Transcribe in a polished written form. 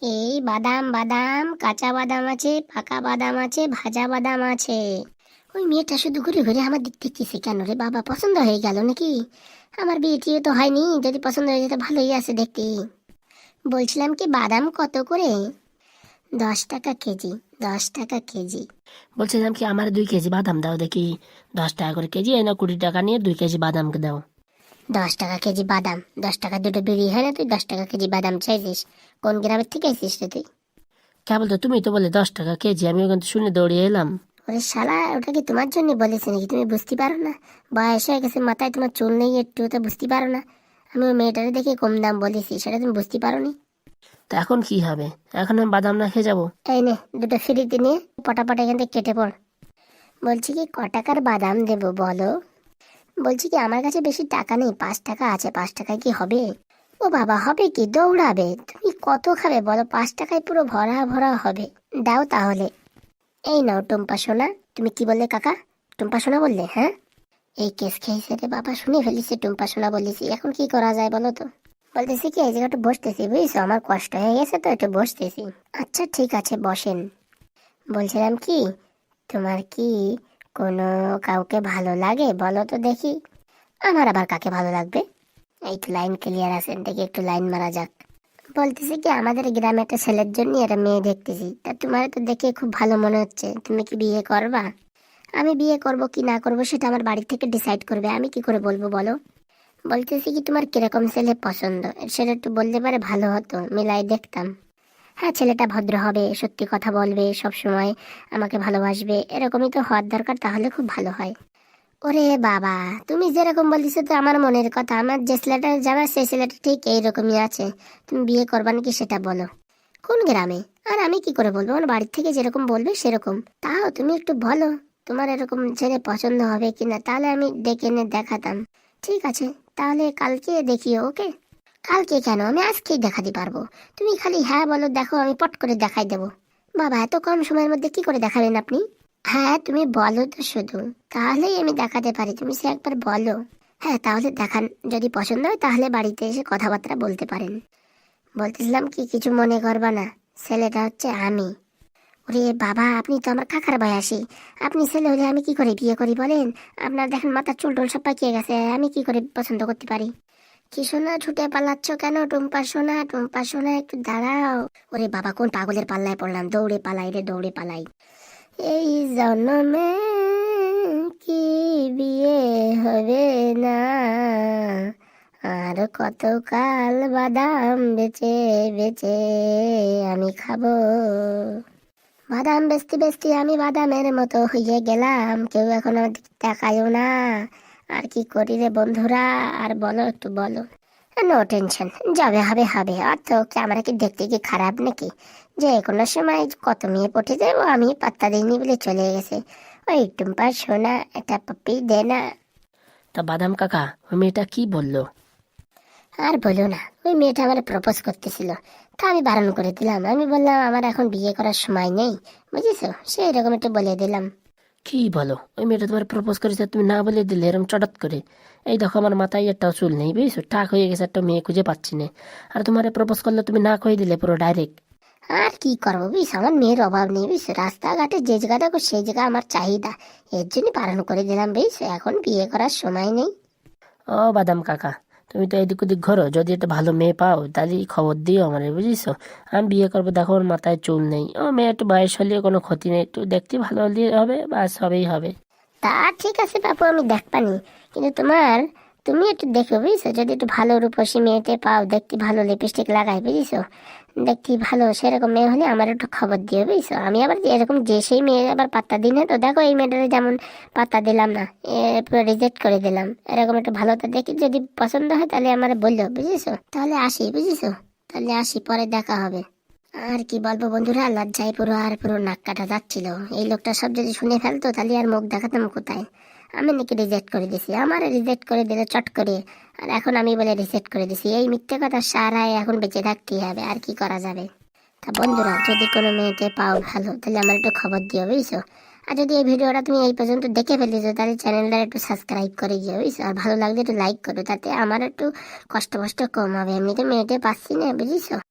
এই বাদাম বাদাম, কাঁচা বাদাম আছে, পাকা বাদাম আছে, ভাজা বাদাম আছে। ওই মেয়েটা শুধু ঘুরে ঘুরে আমার দিক দেখতেছে কেন রে বাবা? পছন্দ হয়ে গেল নাকি? আমার বিয়ে টিয়ে তো হয়নি, যদি পছন্দ হয়ে যেত ভালোই আছে দেখতে। বলছিলাম কি, বাদাম কত করে? 10 টাকা কেজি। 10 টাকা কেজি। বলছিলাম কি, আমার 2 কেজি বাদাম দাও দেখি। 10 টাকা করে কেজি, এই না 20 টাকা নিয়ে 2 কেজি বাদামকে দাও। 10 টাকা কেজি বাদাম? 10 টাকা দুটো বিড়ি হয় না? তুই 10 টাকা কেজি বাদাম চাইছিস? কোন গ্রামের থেকে আইছিস রে তুই? কেবল তো তুমি তো বলে 10 টাকা কেজি, আমি ওখান থেকে শুনে দৌড়িয়ে এলাম। ওরে শালা, ওটা কি তোমার জন্য বলেছে নাকি? তুমি বুঝতে পারো না? বয়স হয়ে গেছে, মাথায় তোমার চুল নেই একটু, তো বুঝতে পারো না? আমি ওই মেয়েটারে দেখে কম দাম বলেছি, সেটা তুমি বুঝতে পারো নি? তো এখন কি হবে? এখন আমি বাদাম না খেয়ে যাবো? এই নে, দুটো ফ্রিতে নিয়ে পটাপট এখান থেকে কেটে পড়। বলছি কি, ক টাকার বাদাম দেবো বলো? বলছি কি, আমার কাছে বেশি টাকা নেই, 5 টাকা আছে। 5 টাকায় কি হবে? ও বাবা, হবে কি? দৌড়াবে? তুমি কত খাবে বলো? 5 টাকায় পুরো ভরা ভরা হবে। দাও তাহলে। এই নাও টুম্পা সোনা। তুমি কি বললে কাকা? টুম্পা সোনা বললে? হ্যাঁ, এই কেস খেয়েছে রে বাবা, শুনে ফেলিছে টুম্পা সোনা বলেছি। এখন কি করা যায় বলো তো? বলতেছি কি, এই জায়গাটা বসতেছি বুঝছো, আমার কষ্ট হয়ে গেছে তো একটু বসতেছি। আচ্ছা ঠিক আছে, বসেন। বলছিলাম কি, তোমার কি কোনো কাউকে ভালো লাগে বলো তো দেখি? আমার আবার কাকে ভালো লাগবে? এই তো লাইন ক্লিয়ার আছেন, দেখি একটু লাইন মারা যাক। বলতেছি কি, আমাদের গ্রামে একটা ছেলের জন্য একটা মেয়ে দেখতেছি, তা তোমার তো দেখে খুব ভালো মনে হচ্ছে, তুমি কি বিয়ে করবা? আমি বিয়ে করব কি না করব সেটা আমার বাড়ি থেকে ডিসাইড করবে, আমি কি করে বলবো বলো? বলতেছি কি, তোমার কিরকম ছেলে পছন্দ সেটা একটু বললে পারে ভালো হতো, মিলাই দেখতাম। হ্যাঁ, ছেলেটা ভদ্র হবে, সত্যি কথা বলবে, সব সময় আমাকে ভালোবাসবে, এরকমই তো হওয়ার দরকার, তাহলে খুব ভালো হয়। ওরে বাবা, তুমি যেরকম বলতেছো তো আমার মনের কথা, আমার যে ছেলেটা জানা সেই ছেলেটা ঠিক এইরকমই আছে। তুমি বিয়ে করবা নাকি সেটা বলো? কোন গ্রামে? আর আমি কি করে বলবো? আমার বাড়ির থেকে যেরকম বলবে সেরকম। তাও তুমি একটু বলো, তোমার এরকম ছেলে পছন্দ হবে কিনা, তাহলে আমি ডেকে এনে দেখাতাম। ঠিক আছে, তাহলে কালকে দেখিও, ওকে? কালকে কেন, আমি আজকেই দেখাতে পারবো। তুমি খালি হ্যাঁ বলো, দেখো আমি পট করে দেখাই দেবো। বাবা, এত কম সময়ের মধ্যে কি করে দেখাবেন আপনি? হ্যাঁ, তুমি বলো তো শুধু, তাহলেই আমি দেখাতে পারি। তুমি সে একবার বলো। হ্যাঁ, তাহলে দেখান। যদি পছন্দ হয় তাহলে বাড়িতে এসে কথাবার্তা বলতে পারেন। বলতেছিলাম কি, কিছু মনে করবা না, ছেলেটা হচ্ছে আমি। ওরে বাবা, আপনি তো আমার কাকার বয়সী। আপনি ছেলে হলে আমি কি করে বিয়ে করি বলেন? আপনার দেখেন মাথার চুল টুল সব পাকিয়ে গেছে, আমি কি করে পছন্দ করতে পারি? কি সোনা, ছুটে পালাচ্ছ কেন? টুম্পা সোনা, টুম্পা সোনা, একটু দাঁড়াও। ওরে বাবা, কোন পাগলের পাল্লায় পড়লাম! দৌড়ে পালাই রে, দৌড়ে পালাই। এই জন্মে কি বিয়ে হবে না? আর কতকাল বাদাম বেচে বেচে আমি খাবো? বাদাম বেচতে বেচতে আমি বাদামের মতো হয়ে গেলাম, কেউ এখন আমার দিকে তাকায়ও না। আর কি করি রে বন্ধুরা? আর বলো, একটু বলো। নো টেনশন, যাবে হবে হবে। আর তো কি, আমরা কি দেখতে কি খারাপ নাকি? যে কোনো সময় কত মেয়ে পটে যাবো, আমি পাত্তা দিইনি বলে চলে গেছে। ওই টুম্পা সোনা, একটা পাপ্পি দে না। তা বাদাম কাকা, ওই মেয়েটা কি বললো? আর বলো না, ওই মেয়েটা আমার প্রপোজ করতেছিল, তা আমি বারণ করে দিলাম। আমি বললাম আমার এখন বিয়ে করার সময় নেই, বুঝেছো, সেই এরকম একটু বলে দিলাম। কি বলো, ওই মেয়েটা তোমার প্রপোজ করেছে, তুমি না বলে দিলে এরকম চটাৎ করে? এই দেখো, আমার মাথায় একটাও চুল নেই বুঝছো, টাক হয়ে গেছে, একটা মেয়ে খুঁজে পাচ্ছি না। আর তোমার প্রপোজ করলে তুমি না কয়ে দিলে পুরো ডাইরেক্ট। আর কি করবো বুঝছো, আমার মেয়ের অভাব নেই বুঝছো, রাস্তাঘাটে যে জায়গা দেখো সেই জায়গা আমার চাহিদা, এর জন্য বারণ করে দিলাম বুঝছো, এখন বিয়ে করার সময় নেই। ও বাদাম কাকা, তুমি তো এদিক ওদিক ঘোরো, যদি একটা ভালো মেয়ে পাও তাহলে খবর দিও আমার, বুঝিছো? আমি বিয়ে করবো, দেখো ওর মাথায় চুল নেই। ও মেয়ে একটু বয়স হলে কোনো ক্ষতি নেই, একটু দেখতে ভালো হলে হবে, বাস হবেই হবে। তা ঠিক আছে বাপু, আমি দেখবানি, কিন্তু তুমি একটু দেখো বুঝছো, যদি একটু ভালো রূপসী মেয়েতে পাও, দেখতে ভালো, লিপস্টিক লাগাই বুঝিছো, দেখতে ভালো, সেরকম মেয়ে হলে আমার একটু খবর দিও বুঝছো। আমি আবার এরকম যে সেই মেয়ে আবার পাত্তা দিই না তো, দেখো এই মেয়েটারে যেমন পাত্তা দিলাম না, পুরো রিজেক্ট করে দিলাম। এরকম একটু ভালোটা দেখি, যদি পছন্দ হয় তাহলে আমার বললো বুঝিছো। তাহলে আসি বুঝিছো, তাহলে আসি, পরে দেখা হবে। আর কি বলবো বন্ধুরা, লজ্জায় পুরো আর পুরো নাক কাটা যাচ্ছিল। এই লোকটা সব যদি শুনে ফেলতো তাহলে আর মুখ দেখাতাম কোথায়? আমি নাকি রিজেক্ট করে দিছি, আমার রিজেক্ট করে দিলে চট করে। আর এখন আমি বলে রিজেক্ট করে দিছি, এই মিথ্যে কথা সারায় এখন বেঁচে থাকতেই হবে, আর কি করা যাবে? তা বন্ধুরা, যদি কোনো মেয়েকে পাও ভালো, তাহলে আমার একটু খবর দিও বুঝছো। আর যদি এই ভিডিওটা তুমি এই পর্যন্ত দেখে ফেলেছো, তাহলে চ্যানেলটা একটু সাবস্ক্রাইব করে দিও বুঝছো। আর ভালো লাগলে একটু লাইক করো, তাতে আমার একটু কষ্ট কষ্ট কম হবে, এমনিতে মেয়েটে পাচ্ছি না বুঝিছো।